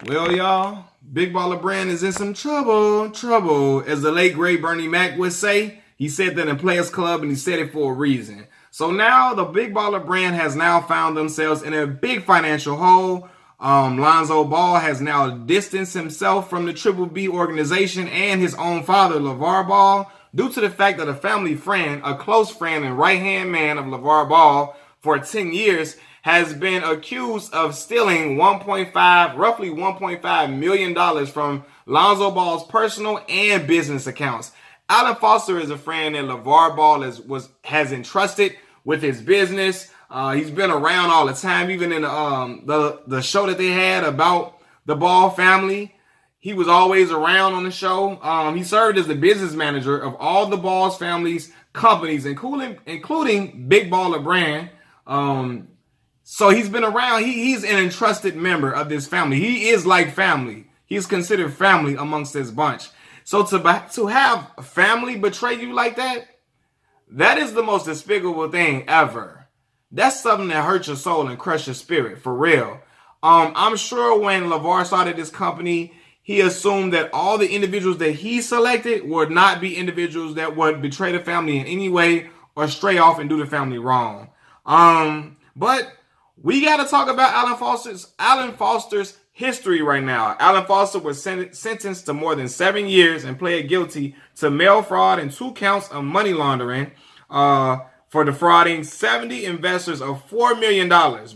Well, y'all, Big Baller Brand is in some trouble. As the late great Bernie Mac would say, he said that in Players Club, and he said it for a reason. So now the Big Baller Brand has now found themselves in a big financial hole. Lonzo Ball has now distanced himself from the Triple B organization and his own father, LeVar Ball, due to the fact that a family friend, a close friend and right-hand man of LeVar Ball for 10 years, has been accused of stealing roughly $1.5 million from Lonzo Ball's personal and business accounts. Alan Foster is a friend that LeVar Ball has entrusted with his business. He's been around all the time, even in the show that they had about the Ball family. He was always around on the show. He served as the business manager of all the Ball's family's companies, including Big Baller Brand. So he's been around. He's an entrusted member of this family. He is like family. He's considered family amongst this bunch. So to have family betray you like that, that is the most despicable thing ever. That's something that hurts your soul and crush your spirit, for real. I'm sure when LeVar started this company, he assumed that all the individuals that he selected would not be individuals that would betray the family in any way or stray off and do the family wrong. But we got to talk about Alan Foster's history right now. Alan Foster was sentenced to more than 7 years and pled guilty to mail fraud and 2 counts of money laundering for defrauding 70 investors of $4 million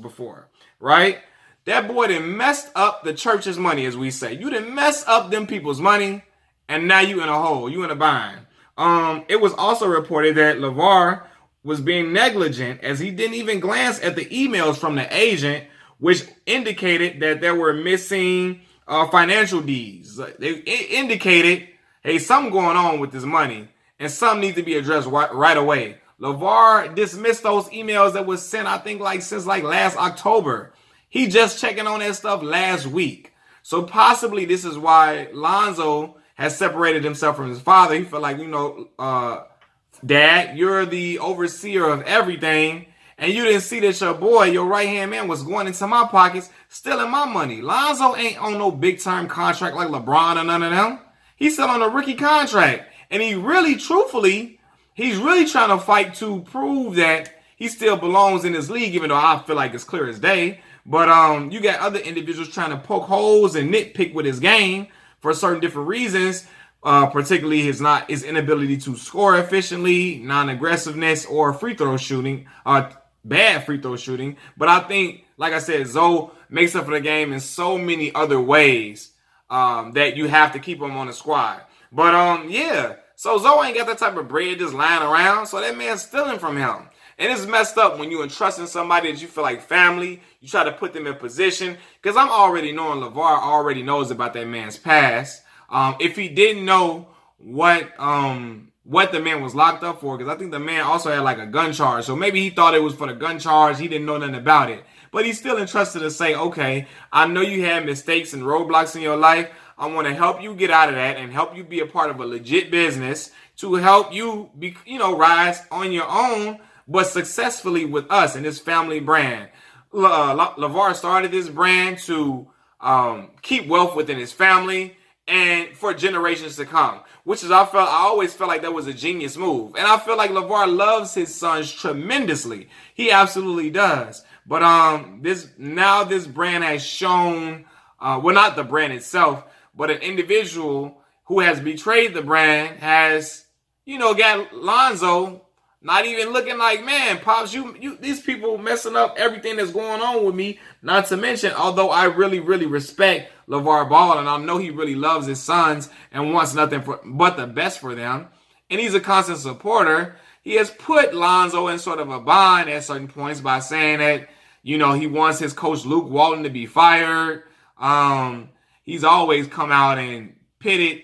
before, right? That boy done messed up the church's money, as we say. You done messed up them people's money, and now you in a hole. You in a bind. It was also reported that LeVar was being negligent as he didn't even glance at the emails from the agent, which indicated that there were missing financial deeds. It indicated, hey, something going on with this money, and something needs to be addressed right away. LeVar dismissed those emails that was sent, I think, since last October. He just checking on that stuff last week. So possibly this is why Lonzo has separated himself from his father. He felt like, Dad, you're the overseer of everything, and you didn't see that your boy, your right-hand man, was going into my pockets, stealing my money. Lonzo ain't on no big-time contract like LeBron or none of them. He's still on a rookie contract, and he's really trying to fight to prove that he still belongs in this league, even though I feel like it's clear as day. But you got other individuals trying to poke holes and nitpick with his game for certain different reasons. Particularly his inability to score efficiently, non-aggressiveness, or free throw shooting, bad free throw shooting. But I think, like I said, Zoe makes up for the game in so many other ways that you have to keep him on the squad. But yeah, so Zoe ain't got that type of bread just lying around, so that man's stealing from him. And it's messed up when you entrusting somebody that you feel like family. You try to put them in position, because I'm already knowing LeVar already knows about that man's past. If he didn't know what the man was locked up for, because I think the man also had a gun charge. So maybe he thought it was for the gun charge. He didn't know nothing about it. But he's still entrusted to say, okay, I know you had mistakes and roadblocks in your life. I want to help you get out of that and help you be a part of a legit business to help you rise on your own, but successfully with us and this family brand. LeVar started this brand to keep wealth within his family and for generations to come, which is I always felt like that was a genius move. And I feel like LeVar loves his sons tremendously. He absolutely does. But this brand has shown, not the brand itself, but an individual who has betrayed the brand has, got Lonzo not even looking like, man, Pops, you these people messing up everything that's going on with me. Not to mention, although I really, really respect LeVar Ball, and I know he really loves his sons and wants nothing but the best for them, and he's a constant supporter, he has put Lonzo in sort of a bind at certain points by saying that, he wants his coach Luke Walton to be fired. He's always come out and pit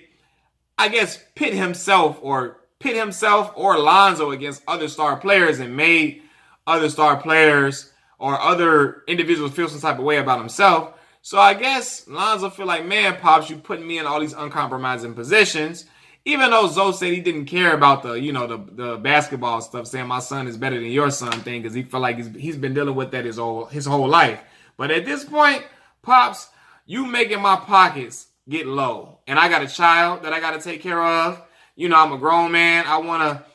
himself or Lonzo against other star players and made other star players or other individuals feel some type of way about himself. So I guess Lonzo feel like, man, Pops, you putting me in all these uncompromising positions. Even though Zoe said he didn't care about the basketball stuff, saying my son is better than your son thing, because he felt like he's been dealing with that his whole life. But at this point, Pops, you making my pockets get low. And I got a child that I got to take care of. I'm a grown man. I want to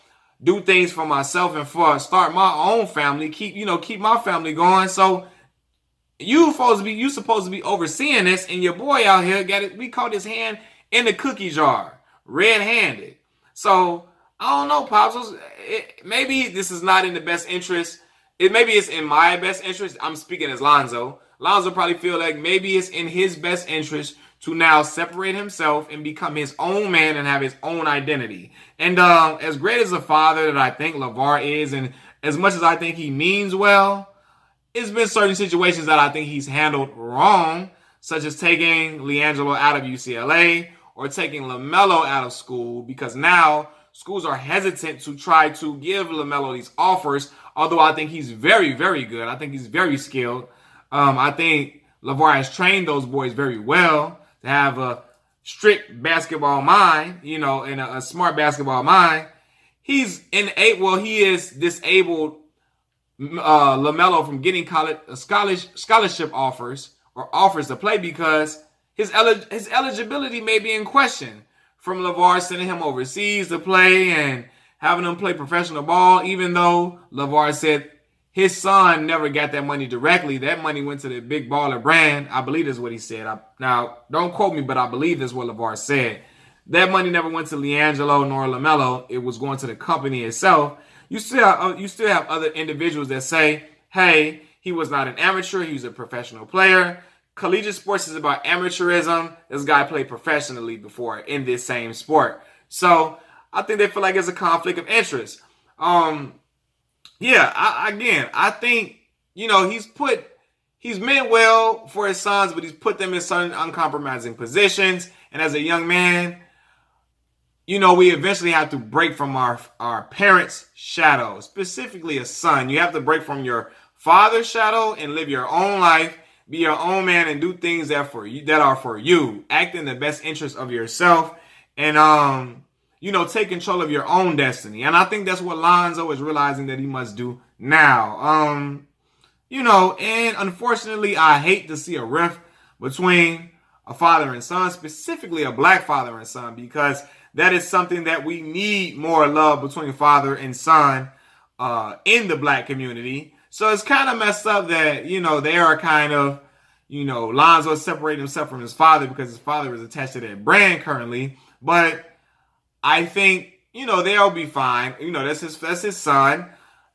do things for myself and start my own family, keep my family going. So you supposed to be overseeing this, and your boy out here we caught his hand in the cookie jar, red-handed. So I don't know, Pops. Maybe this is not in the best interest. Maybe it's in my best interest. I'm speaking as Lonzo. Lonzo probably feel like maybe it's in his best interest to now separate himself and become his own man and have his own identity. And as great as a father that I think LeVar is, and as much as I think he means well, it's been certain situations that I think he's handled wrong, such as taking LiAngelo out of UCLA or taking LaMelo out of school, because now schools are hesitant to try to give LaMelo these offers, although I think he's very, very good. I think he's very skilled. I think LeVar has trained those boys very well to have a strict basketball mind, and a smart basketball mind. He is disabled LaMelo from getting scholarship offers or offers to play because his eligibility may be in question from LeVar sending him overseas to play and having him play professional ball, even though LeVar said his son never got that money directly. That money went to the Big Baller brand. I believe that's what he said. Now, don't quote me, but I believe that's what LeVar said. That money never went to LiAngelo nor LaMelo. It was going to the company itself. You still have other individuals that say, hey, he was not an amateur. He was a professional player. Collegiate sports is about amateurism. This guy played professionally before in this same sport. So I think they feel like it's a conflict of interest. I think, he's meant well for his sons, but he's put them in certain uncompromising positions. And as a young man, we eventually have to break from our parents' shadow, specifically a son. You have to break from your father's shadow and live your own life, be your own man, and do things that are for you. Act in the best interest of yourself, and take control of your own destiny. And I think that's what Lonzo is realizing that he must do now. And unfortunately, I hate to see a rift between a father and son, specifically a black father and son, because that is something that we need more love between father and son in the black community. So it's kind of messed up that, they are kind of, Lonzo separating himself from his father because his father is attached to that brand currently. But I think, they'll be fine. That's his son.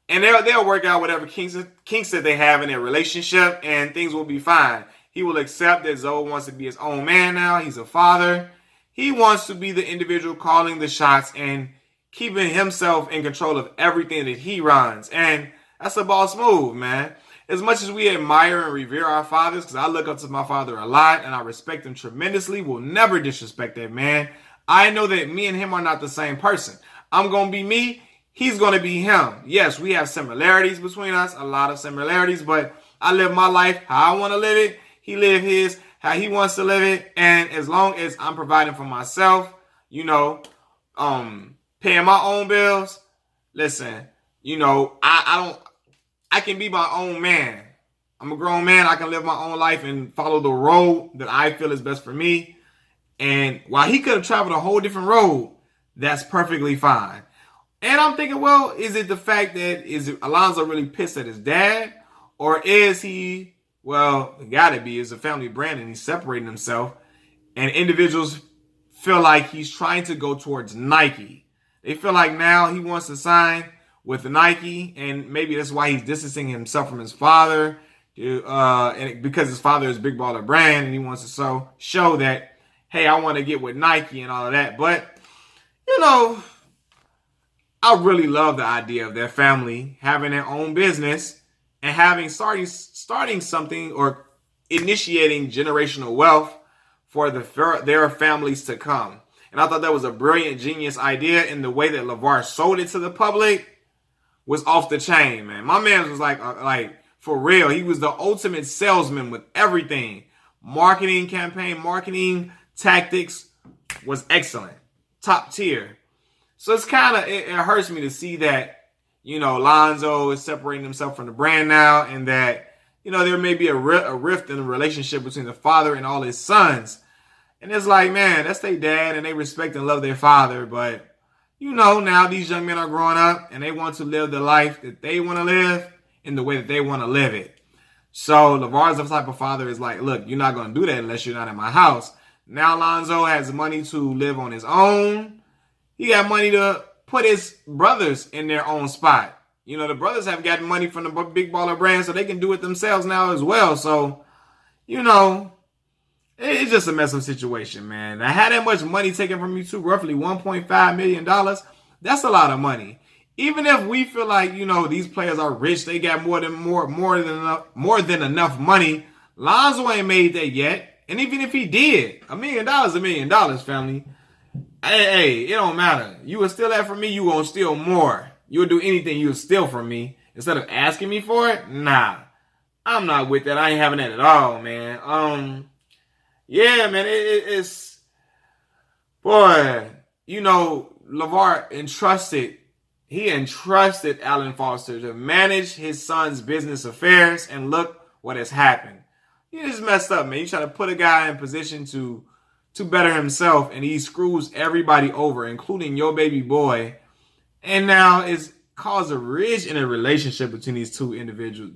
And they'll work out whatever kinks that they have in their relationship, and things will be fine. He will accept that Zoe wants to be his own man now. He's a father. He wants to be the individual calling the shots and keeping himself in control of everything that he runs. And that's a boss move, man. As much as we admire and revere our fathers, because I look up to my father a lot and I respect him tremendously, will never disrespect that man. I know that me and him are not the same person. I'm going to be me. He's going to be him. Yes, we have similarities between us, a lot of similarities, but I live my life how I want to live it. He live his how he wants to live it. And as long as I'm providing for myself, paying my own bills, listen, I can be my own man. I'm a grown man. I can live my own life and follow the road that I feel is best for me. And while he could have traveled a whole different road, that's perfectly fine. And I'm thinking, well, is it the fact that is Alonzo really pissed at his dad? Or is he, well, it gotta be, it's a family brand and he's separating himself. And individuals feel like he's trying to go towards Nike. They feel like now he wants to sign with Nike, and maybe that's why he's distancing himself from his father, and because his father is Big Baller Brand, and he wants to show that, hey, I want to get with Nike and all of that. But, I really love the idea of their family having their own business and starting something or initiating generational wealth for their families to come. And I thought that was a brilliant, genius idea, and the way that LeVar sold it to the public was off the chain, man. My man was like for real. He was the ultimate salesman with everything. Marketing campaign, marketing tactics was excellent. Top tier. So it's it hurts me to see that, Lonzo is separating himself from the brand now, and that, there may be a rift in the relationship between the father and all his sons. And it's like, man, that's their dad and they respect and love their father. But, now these young men are growing up and they want to live the life that they want to live in the way that they want to live it. So LeVar's the type of father is like, look, you're not going to do that unless you're not in my house. Now Lonzo has money to live on his own. He got money to put his brothers in their own spot. The brothers have gotten money from the Big Baller Brand, so they can do it themselves now as well. So, it's just a messed up situation, man. I had that much money taken from you too, roughly $1.5 million. That's a lot of money. Even if we feel like, these players are rich, they got more than enough money. Lonzo ain't made that yet. And even if he did, $1 million, $1 million, family. Hey, it don't matter. You will steal that from me, you won't steal more. You will do anything you will steal from me instead of asking me for it. Nah, I'm not with that. I ain't having that at all, man. Yeah, man, it's boy. LeVar entrusted Alan Foster to manage his son's business affairs, and look what has happened. He just messed up, man. You try to put a guy in position to better himself, and he screws everybody over, including your baby boy. And now it's caused a ridge in a relationship between these two individuals,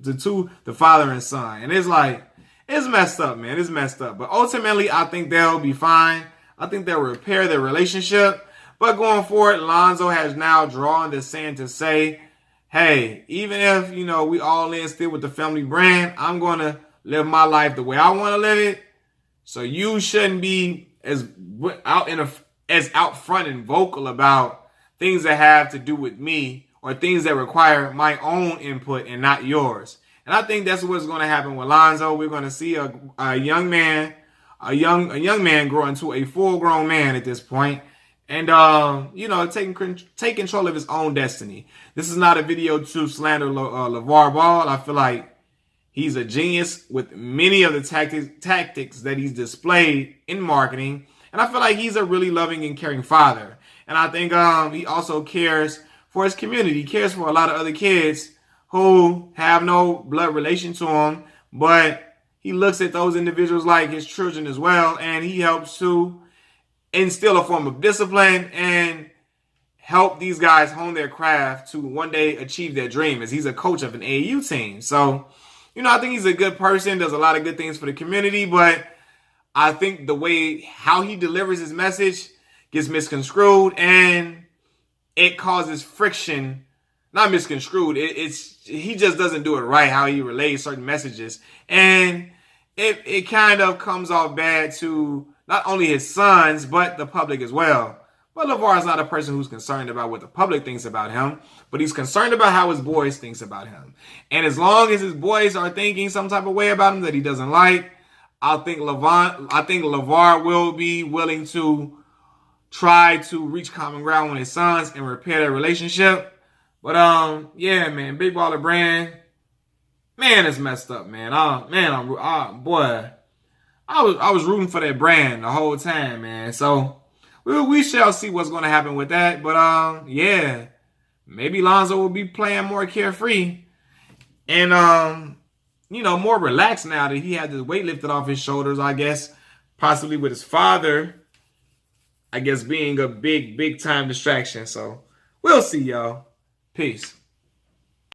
the father and son. And it's like, it's messed up, man. It's messed up. But ultimately, I think they'll be fine. I think they'll repair their relationship. But going forward, Lonzo has now drawn the sand to say, hey, even if, we all in still with the family brand, I'm going to live my life the way I want to live it. So you shouldn't be as out front and vocal about things that have to do with me or things that require my own input and not yours. And I think that's what's going to happen with Lonzo. We're going to see a young man grow into a full-grown man at this point. And, take control of his own destiny. This is not a video to slander LeVar Ball. I feel like he's a genius with many of the tactics that he's displayed in marketing. And I feel like he's a really loving and caring father. And I think he also cares for his community. He cares for a lot of other kids who have no blood relation to him. But he looks at those individuals like his children as well. And he helps to instill a form of discipline and help these guys hone their craft to one day achieve their dream, as he's a coach of an AAU team. So, I think he's a good person, does a lot of good things for the community, but I think how he delivers his message gets misconstrued and it causes friction. Not misconstrued. He just doesn't do it right, how he relays certain messages. And it kind of comes off bad to not only his sons, but the public as well. But LeVar is not a person who's concerned about what the public thinks about him, but he's concerned about how his boys thinks about him. And as long as his boys are thinking some type of way about him that he doesn't like, I think LeVar will be willing to try to reach common ground with his sons and repair their relationship. But yeah, man, Big Baller Brand, man, it's messed up, man. Boy, I was rooting for that brand the whole time, man. So we shall see what's going to happen with that. But yeah, maybe Lonzo will be playing more carefree and more relaxed now that he had the weight lifted off his shoulders. I guess possibly with his father, I guess being a big time distraction. So we'll see, y'all. Peace.